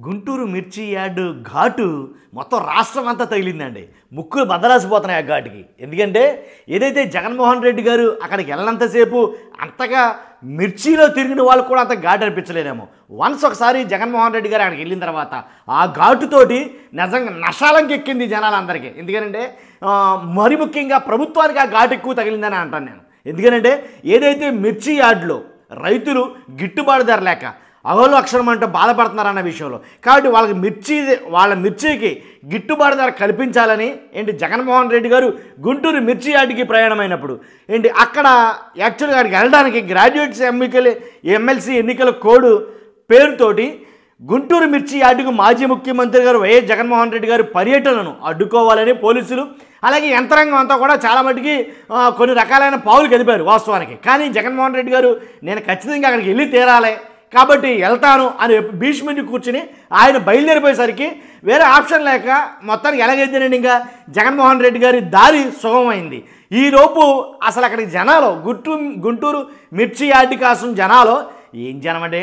గుంటూరు మిర్చి యార్డు ఘాటు మొత్తం రాష్ట్రం అంతా తగిలిందండి. ముక్కులు బద్దలాసిపోతున్నాయి ఆ ఘాటుకి. ఎందుకంటే ఏదైతే జగన్మోహన్ రెడ్డి గారు అక్కడికి వెళ్ళినంతసేపు అంతగా మిర్చిలో తిరిగిన వాళ్ళు కూడా అంత ఘాటు అనిపించలేదేమో. వన్స్ ఒకసారి జగన్మోహన్ రెడ్డి గారు అక్కడికి వెళ్ళిన తర్వాత ఆ ఘాటుతోటి నిజంగా నషాలంకి ఎక్కింది జనాలందరికీ. ఎందుకంటే మరి ముఖ్యంగా ప్రభుత్వానికి ఆ ఘాటు ఎక్కువ తగిలిందని అంటాను నేను. ఎందుకంటే ఏదైతే మిర్చి యార్డులో రైతులు గిట్టుబాటు ధర లేక అగోలు అక్షరం అంటూ బాధపడుతున్నారన్న విషయంలో, కాబట్టి వాళ్ళ మిర్చికి గిట్టుబాటు ధర కల్పించాలని జగన్మోహన్ రెడ్డి గారు గుంటూరు మిర్చి యార్డుకి ప్రయాణమైనప్పుడు అక్కడ యాక్చువల్గా అక్కడికి వెళ్ళడానికి గ్రాడ్యుయేట్స్ ఎమ్మెల్సీ ఎన్నికల కోడ్ పేరుతోటి గుంటూరు మిర్చి యార్డుకు మాజీ ముఖ్యమంత్రి గారు వైఎస్ జగన్మోహన్ రెడ్డి గారు పర్యటనను అడ్డుకోవాలని పోలీసులు అలాగే యంత్రాంగం అంతా కూడా చాలా మటుకి కొన్ని రకాలైన పావులు కదిపారు వాస్తవానికి. కానీ జగన్మోహన్ రెడ్డి గారు నేను ఖచ్చితంగా అక్కడికి వెళ్ళి తీరాలి కాబట్టి వెళ్తాను అని భీష్మించి కూర్చుని ఆయన బయలుదేరిపోయేసరికి వేరే ఆప్షన్ లేక మొత్తానికి ఎలాగైతేనండి ఇంకా జగన్మోహన్ రెడ్డి గారి దారి సుగమమైంది. ఈలోపు అసలు అక్కడికి జనాలు గుంటూరు మిర్చి యార్డు కోసం జనాలు ఏం జనం అంటే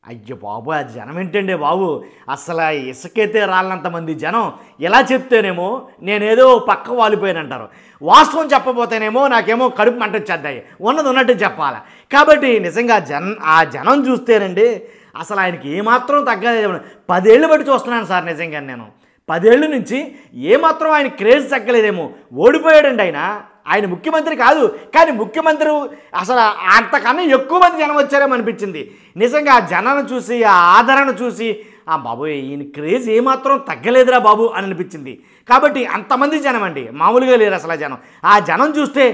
అయ్యో బాబు ఆ జనం ఏంటండి బాబు, అసలు ఇసుకైతే రాళ్ళంతమంది జనం. ఎలా చెప్తేనేమో నేనేదో పక్క వాలిపోయానంటారు, వాస్తవం చెప్పబోతేనేమో నాకేమో కడుపు మంట వచ్చేద్దాయి, ఉన్నది ఉన్నట్టు చెప్పాలి. కాబట్టి నిజంగా ఆ జనం చూస్తేనండి అసలు ఆయనకి ఏమాత్రం తగ్గలేదు. 10 ఏళ్ళు బట్టి చూస్తున్నాను సార్ నిజంగా నేను. 10 ఏళ్ళ నుంచి ఏమాత్రం ఆయన క్రేజ్ తగ్గలేదేమో. ఓడిపోయాడండి ఆయన ముఖ్యమంత్రి కాదు, కానీ ముఖ్యమంత్రి అసలు అంతకన్నా ఎక్కువ మంది జనం వచ్చారేమో అనిపించింది. నిజంగా ఆ జనాన్ని చూసి ఆ ఆదరణ చూసి బాబు ఈయన క్రేజ్ ఏమాత్రం తగ్గలేదురా బాబు అని అనిపించింది. కాబట్టి అంతమంది జనం అండి, మామూలుగా లేరు అసలు. ఆ జనం చూస్తే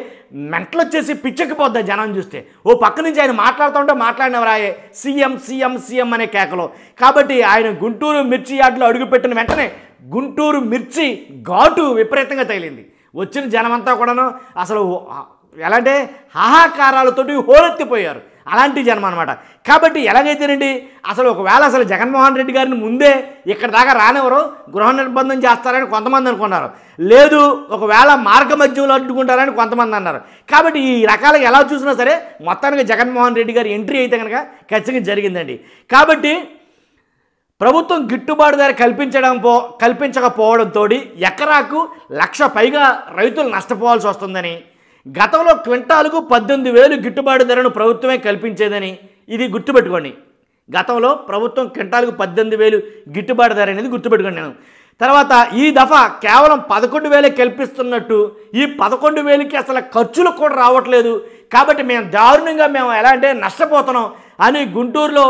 మెంటలు వచ్చేసి పిచ్చెక్కిపోద్ది జనం చూస్తే. ఓ పక్క నుంచి ఆయన మాట్లాడుతుంటే మాట్లాడినవరాయే సీఎం సీఎం సీఎం అనే కేకలో. కాబట్టి ఆయన గుంటూరు మిర్చి యార్డులో అడుగుపెట్టిన వెంటనే గుంటూరు మిర్చి ఘాటు విపరీతంగా తగిలింది. వచ్చిన జనమంతా కూడాను అసలు ఎలా అంటే హాహాకారాలతోటి హోరెత్తిపోయారు. అలాంటి జనం అనమాట. కాబట్టి ఎలాగైతేనండి అసలు జగన్మోహన్ రెడ్డి గారిని ముందే ఇక్కడ దాకా రానివ్వరు, గృహ నిర్బంధం చేస్తారని కొంతమంది అనుకున్నారు. లేదు ఒకవేళ మార్గ మధ్యంలో అడ్డుకుంటారని కొంతమంది అన్నారు. కాబట్టి ఈ రకాలుగా ఎలా చూసినా సరే మొత్తానికి జగన్మోహన్ రెడ్డి గారి ఎంట్రీ అయితే కనుక ఖచ్చితంగా జరిగిందండి. కాబట్టి ప్రభుత్వం గిట్టుబాటు ధర కల్పించకపోవడంతో ఎకరాకు 1,00,000 పైగా రైతులు నష్టపోవాల్సి వస్తుందని, గతంలో క్వింటాలకు 18,000 గిట్టుబాటు ధరను ప్రభుత్వమే కల్పించేదని ఇది గుర్తుపెట్టుకోండి. గతంలో ప్రభుత్వం క్వింటాలకు 18,000 గిట్టుబాటు ధర అనేది గుర్తుపెట్టుకోండి నేను. తర్వాత ఈ దఫా కేవలం 11,000 కల్పిస్తున్నట్టు, ఈ 11,000కి అసలు ఖర్చులు కూడా రావట్లేదు. కాబట్టి మేము ఎలా అంటే నష్టపోతున్నాం అని గుంటూరులో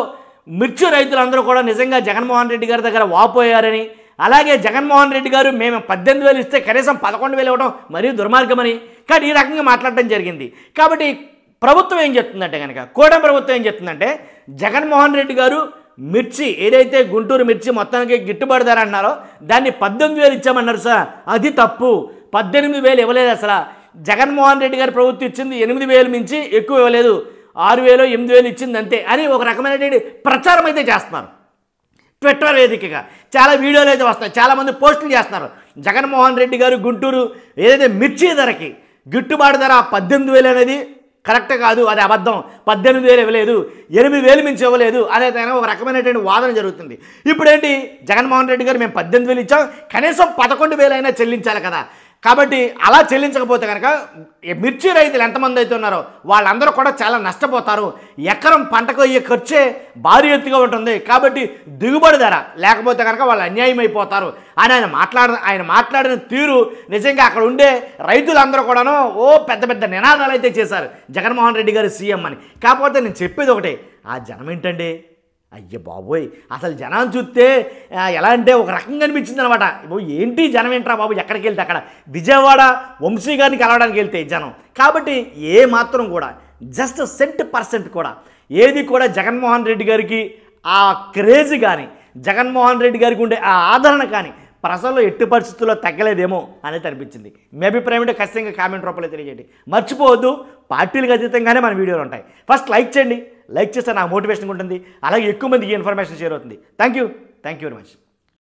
మిర్చి రైతులందరూ కూడా నిజంగా జగన్మోహన్ రెడ్డి గారి దగ్గర వాపోయారని, అలాగే జగన్మోహన్ రెడ్డి గారు మేము 18,000 ఇస్తే కనీసం 11,000 ఇవ్వడం మరీ దుర్మార్గమని కానీ ఈ రకంగా మాట్లాడటం జరిగింది. కాబట్టి ప్రభుత్వం ఏం చెప్తుందంటే కనుక కూటమి ప్రభుత్వం ఏం చెప్తుందంటే జగన్మోహన్ రెడ్డి గారు మిర్చి ఏదైతే గుంటూరు మిర్చి మొత్తానికి గిట్టుబాటు ధర అన్నారో దాన్ని 18,000 ఇచ్చామన్నారు సార్. అది తప్పు. 18,000 ఇవ్వలేదు అసలు. జగన్మోహన్ రెడ్డి గారి ప్రభుత్వం ఇచ్చింది 8,000 మించి ఎక్కువ ఇవ్వలేదు, 6,000 8,000 ఇచ్చింది అంతే అని ఒక రకమైనటువంటి ప్రచారం అయితే చేస్తున్నారు. ట్విట్టర్ వేదికగా చాలా వీడియోలు అయితే వస్తాయి, చాలామంది పోస్టులు చేస్తున్నారు. జగన్మోహన్ రెడ్డి గారు గుంటూరు ఏదైతే మిర్చి ధరకి గిట్టుబాటు ధర 18,000 అనేది కరెక్ట్ కాదు, అది అబద్ధం. 18,000 ఇవ్వలేదు, 8,000 మించి ఇవ్వలేదు అనేది ఒక రకమైనటువంటి వాదన జరుగుతుంది. ఇప్పుడేంటి జగన్మోహన్ రెడ్డి గారు మేము 18,000 ఇచ్చాం, కనీసం 11,000 అయినా చెల్లించాలి కదా. కాబట్టి అలా చెల్లించకపోతే కనుక మిర్చి రైతులు ఎంతమంది అయితే ఉన్నారో వాళ్ళందరూ కూడా చాలా నష్టపోతారు. ఎకరం పంటకు అయ్యే ఖర్చే భారీ ఎత్తుగా ఉంటుంది. కాబట్టి దిగుబడి ధర లేకపోతే కనుక వాళ్ళు అన్యాయం అయిపోతారు అని ఆయన మాట్లాడిన తీరు నిజంగా అక్కడ ఉండే రైతులందరూ కూడాను పెద్ద పెద్ద నినాదాలు అయితే చేశారు జగన్మోహన్ రెడ్డి గారు సీఎం అని. కాకపోతే నేను చెప్పేది ఒకటే, ఆ జనం ఏంటండి అయ్య బాబోయ్, అసలు జనం చూస్తే ఎలా అంటే ఒక రకంగా అనిపించింది అనమాట. ఏంటి జనం ఏంట్రా బాబు, ఎక్కడికి వెళ్తే అక్కడ విజయవాడ వంశీ గారిని కలవడానికి వెళ్తే జనం. కాబట్టి ఏ మాత్రం కూడా జస్ట్ % కూడా ఏది కూడా జగన్మోహన్ రెడ్డి గారికి ఆ క్రేజ్ కానీ జగన్మోహన్ రెడ్డి గారికి ఉండే ఆ ఆదరణ కానీ ప్రజల్లో ఎట్టి పరిస్థితుల్లో తగ్గలేదేమో అనేది అనిపించింది. మీ అభిప్రాయం అంటే ఖచ్చితంగా కామెంట్ రూపంలో తెలియజేయండి. మర్చిపోవద్దు, పార్టీలకు అతీతంగానే మన వీడియోలు ఉంటాయి. ఫస్ట్ లైక్ చేయండి, లైక్ చేస్తే నాకు మోటివేషన్ ఉంటుంది, అలాగే ఎక్కువ మందికి ఇన్ఫర్మేషన్ షేర్ అవుతుంది. Thank you very much.